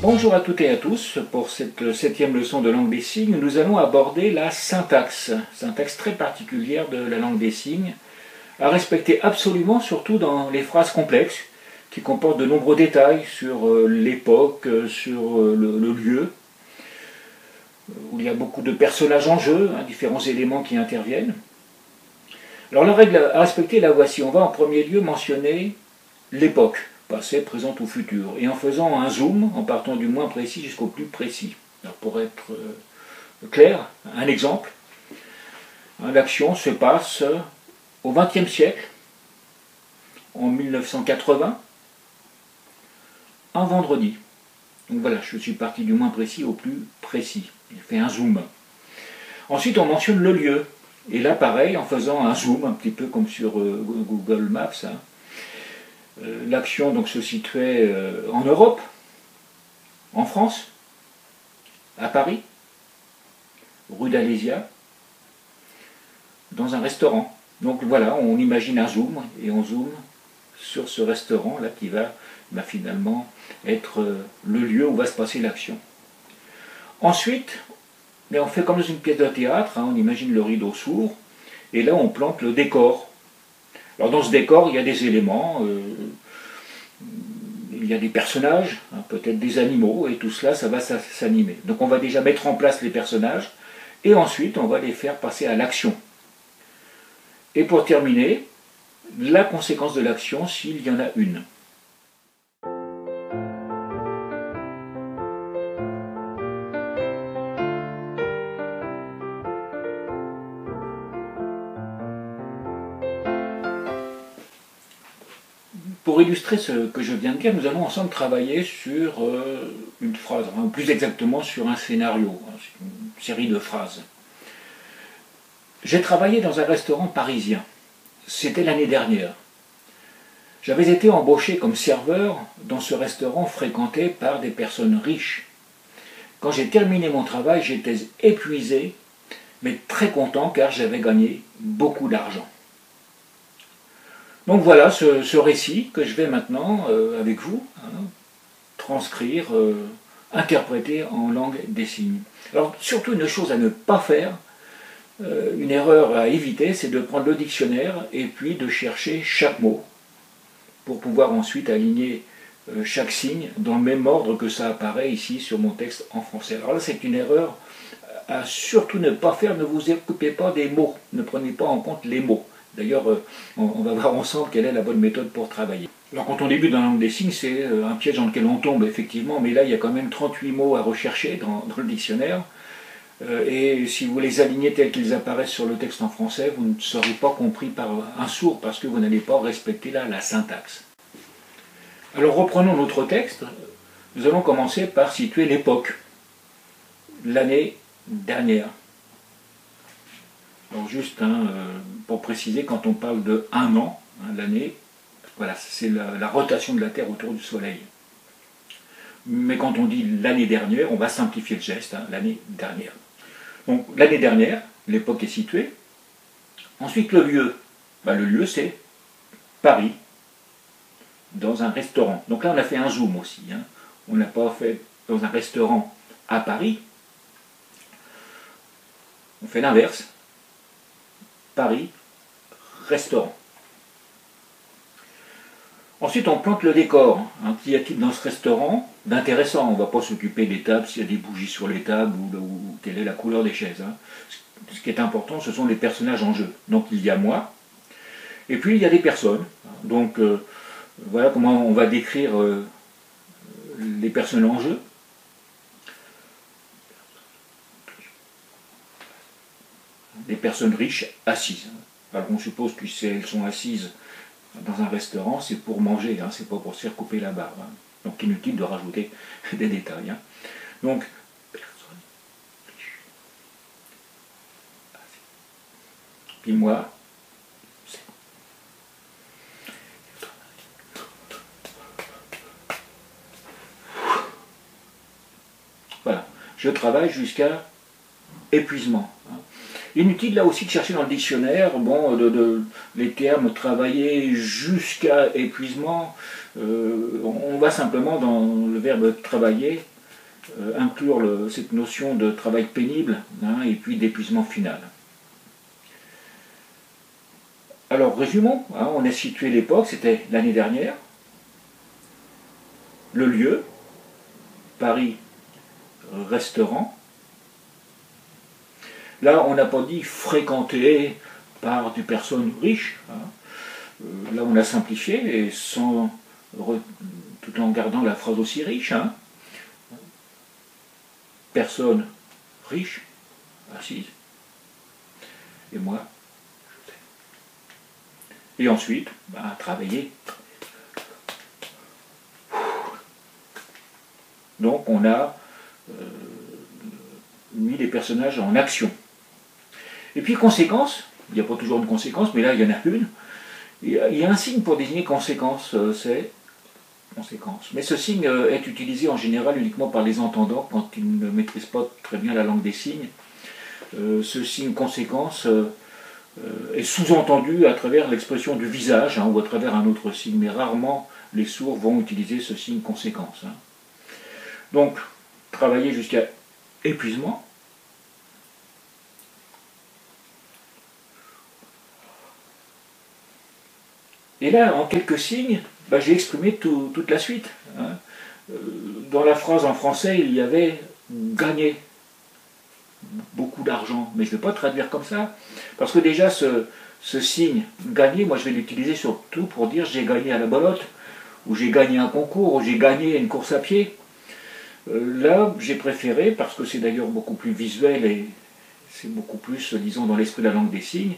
Bonjour à toutes et à tous. Pour cette 7e leçon de langue des signes, nous allons aborder la syntaxe très particulière de la langue des signes, à respecter absolument, surtout dans les phrases complexes, qui comportent de nombreux détails sur l'époque, sur le lieu, où il y a beaucoup de personnages en jeu, différents éléments qui interviennent. Alors la règle à respecter, la voici. On va en premier lieu mentionner l'époque, passé, présent ou futur, et en faisant un zoom, en partant du moins précis jusqu'au plus précis. Alors pour être clair, un exemple, l'action se passe au XXe siècle, en 1980, un vendredi. Donc voilà, je suis parti du moins précis au plus précis. J'ai fait un zoom. Ensuite, on mentionne le lieu. Et là, pareil, en faisant un zoom, un petit peu comme sur Google Maps, l'action donc se situait en Europe, en France, à Paris, rue d'Alésia, dans un restaurant. Donc voilà, on imagine un zoom et on zoome sur ce restaurant là qui va finalement être le lieu où va se passer l'action. Ensuite, on fait comme dans une pièce de théâtre, on imagine le rideau s'ouvre et là on plante le décor. Alors dans ce décor, il y a des éléments, il y a des personnages, peut-être des animaux, et tout cela, ça va s'animer. Donc on va déjà mettre en place les personnages, et ensuite on va les faire passer à l'action. Et pour terminer, la conséquence de l'action, s'il y en a une. Pour illustrer ce que je viens de dire, nous allons ensemble travailler sur une phrase, plus exactement sur un scénario, une série de phrases. J'ai travaillé dans un restaurant parisien. C'était l'année dernière. J'avais été embauché comme serveur dans ce restaurant fréquenté par des personnes riches. Quand j'ai terminé mon travail, j'étais épuisé, mais très content car j'avais gagné beaucoup d'argent. Donc voilà ce récit que je vais maintenant, avec vous, transcrire, interpréter en langue des signes. Alors surtout une chose à ne pas faire, une erreur à éviter, c'est de prendre le dictionnaire et puis de chercher chaque mot pour pouvoir ensuite aligner chaque signe dans le même ordre que ça apparaît ici sur mon texte en français. Alors là c'est une erreur à surtout ne pas faire, ne vous occupez pas des mots, ne prenez pas en compte les mots. D'ailleurs, on va voir ensemble quelle est la bonne méthode pour travailler. Alors quand on débute dans la langue des signes, c'est un piège dans lequel on tombe effectivement, mais là il y a quand même 38 mots à rechercher dans le dictionnaire, et si vous les alignez tels qu'ils apparaissent sur le texte en français, vous ne serez pas compris par un sourd, parce que vous n'allez pas respecter là la syntaxe. Alors reprenons notre texte, nous allons commencer par situer l'époque, l'année dernière. Alors juste pour préciser, quand on parle de un an, l'année, voilà, c'est la rotation de la Terre autour du Soleil. Mais quand on dit l'année dernière, on va simplifier le geste, l'année dernière. Donc l'année dernière, l'époque est située. Ensuite le lieu. Le lieu c'est Paris, dans un restaurant. Donc là on a fait un zoom aussi. On n'a pas fait dans un restaurant à Paris. On fait l'inverse. Paris, restaurant. Ensuite, on plante le décor. Qu'y a-t-il dans ce restaurant d'intéressant? On ne va pas s'occuper des tables, s'il y a des bougies sur les tables ou quelle est la couleur des chaises. Ce qui est important, ce sont les personnages en jeu. Donc il y a moi, et puis il y a des personnes. Donc voilà comment on va décrire les personnes en jeu. Des personnes riches assises. Alors on suppose que si elles sont assises dans un restaurant, c'est pour manger, c'est pas pour se faire couper la barbe. Donc inutile de rajouter des détails. Donc, personne riche. Puis moi, c'est voilà, je travaille jusqu'à épuisement. Inutile là aussi de chercher dans le dictionnaire les termes travailler jusqu'à épuisement. On va simplement dans le verbe travailler inclure cette notion de travail pénible et puis d'épuisement final. Alors résumons, on a situé l'époque, c'était l'année dernière, le lieu, Paris, restaurant. Là, on n'a pas dit fréquenté par des personnes riches. Là, on a simplifié, et tout en gardant la phrase aussi riche. Personne riche, assise, et moi, je sais. Et ensuite, travailler. Donc, on a mis les personnages en action. Et puis, conséquence, il n'y a pas toujours une conséquence, mais là, il y en a une. Il y a un signe pour désigner conséquence, c'est conséquence. Mais ce signe est utilisé en général uniquement par les entendants quand ils ne maîtrisent pas très bien la langue des signes. Ce signe conséquence est sous-entendu à travers l'expression du visage ou à travers un autre signe, mais rarement les sourds vont utiliser ce signe conséquence. Donc, travailler jusqu'à épuisement. Et là, en quelques signes, j'ai exprimé toute la suite. Dans la phrase en français, il y avait « gagner » beaucoup d'argent, mais je ne vais pas traduire comme ça, parce que déjà ce signe « gagner », moi je vais l'utiliser surtout pour dire « j'ai gagné à la belote », ou « j'ai gagné un concours », ou « j'ai gagné une course à pied ». Là, j'ai préféré, parce que c'est d'ailleurs beaucoup plus visuel et c'est beaucoup plus, disons, dans l'esprit de la langue des signes,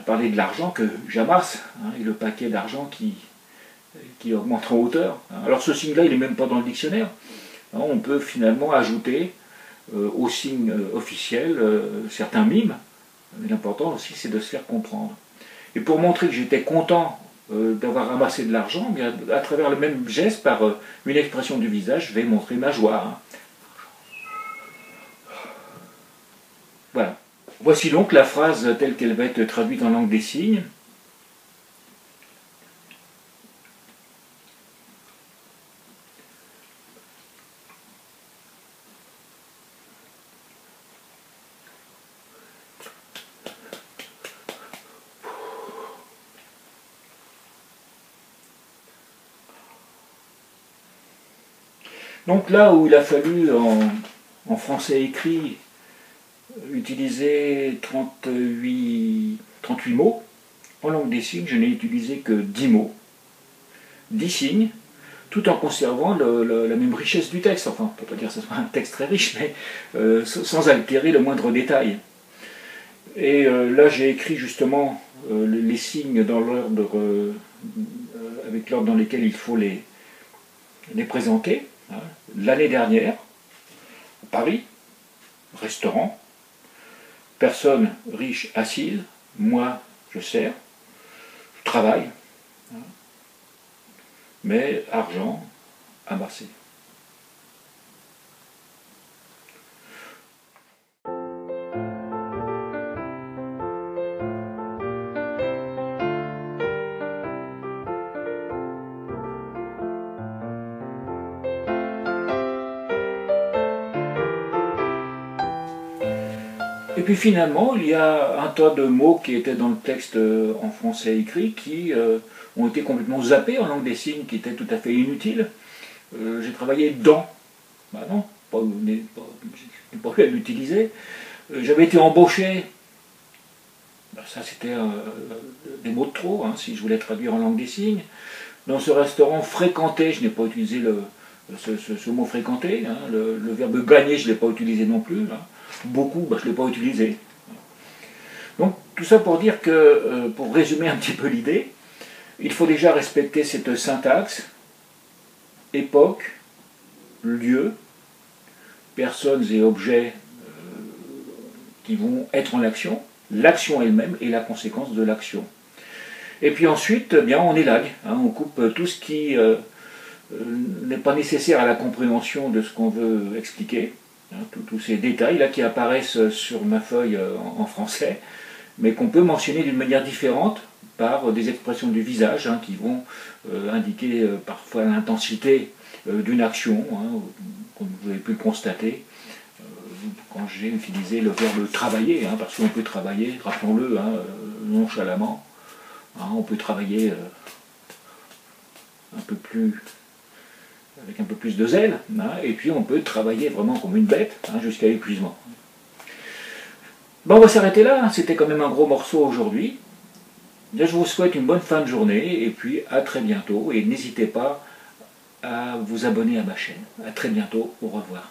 parler de l'argent que j'amasse, et le paquet d'argent qui augmente en hauteur. Alors ce signe-là, il n'est même pas dans le dictionnaire. On peut finalement ajouter au signe officiel certains mimes, mais l'important aussi c'est de se faire comprendre. Et pour montrer que j'étais content d'avoir ramassé de l'argent, à travers le même geste, par une expression du visage, je vais montrer ma joie. Voilà. Voici donc la phrase telle qu'elle va être traduite en langue des signes. Donc là où il a fallu en français écrit utiliser 38 mots, en langue des signes je n'ai utilisé que 10 mots, 10 signes, tout en conservant la même richesse du texte. Enfin, on ne peut pas dire que ce soit un texte très riche, mais sans altérer le moindre détail. Et là j'ai écrit justement les signes dans l'ordre, avec l'ordre dans lequel il faut les présenter. L'année dernière, à Paris, restaurant, personne riche assise, moi je sers, je travaille, mais argent amassé. Et puis finalement, il y a un tas de mots qui étaient dans le texte en français écrit qui ont été complètement zappés en langue des signes, qui étaient tout à fait inutiles. J'ai travaillé dans. Non, je n'ai pas pu l'utiliser. J'avais été embauché. Ça c'était des mots de trop, si je voulais traduire en langue des signes. Dans ce restaurant, fréquenté, je n'ai pas utilisé ce mot fréquenter. Le verbe gagner, je ne l'ai pas utilisé non plus. Beaucoup, je ne l'ai pas utilisé. Donc tout ça pour dire que, pour résumer un petit peu l'idée, il faut déjà respecter cette syntaxe, époque, lieu, personnes et objets qui vont être en action, l'action elle-même et la conséquence de l'action. Et puis ensuite, on élague, on coupe tout ce qui n'est pas nécessaire à la compréhension de ce qu'on veut expliquer. Tous ces détails là qui apparaissent sur ma feuille en français, mais qu'on peut mentionner d'une manière différente par des expressions du visage qui vont indiquer parfois l'intensité d'une action, comme vous avez pu le constater quand j'ai utilisé le verbe travailler, hein, parce qu'on peut travailler, rappelons-le, hein, nonchalamment, hein, on peut travailler avec un peu plus de zèle, hein, et puis on peut travailler vraiment comme une bête, hein, jusqu'à l'épuisement. Bon, on va s'arrêter là, hein, c'était quand même un gros morceau aujourd'hui. Je vous souhaite une bonne fin de journée, et puis à très bientôt, et n'hésitez pas à vous abonner à ma chaîne. À très bientôt, au revoir.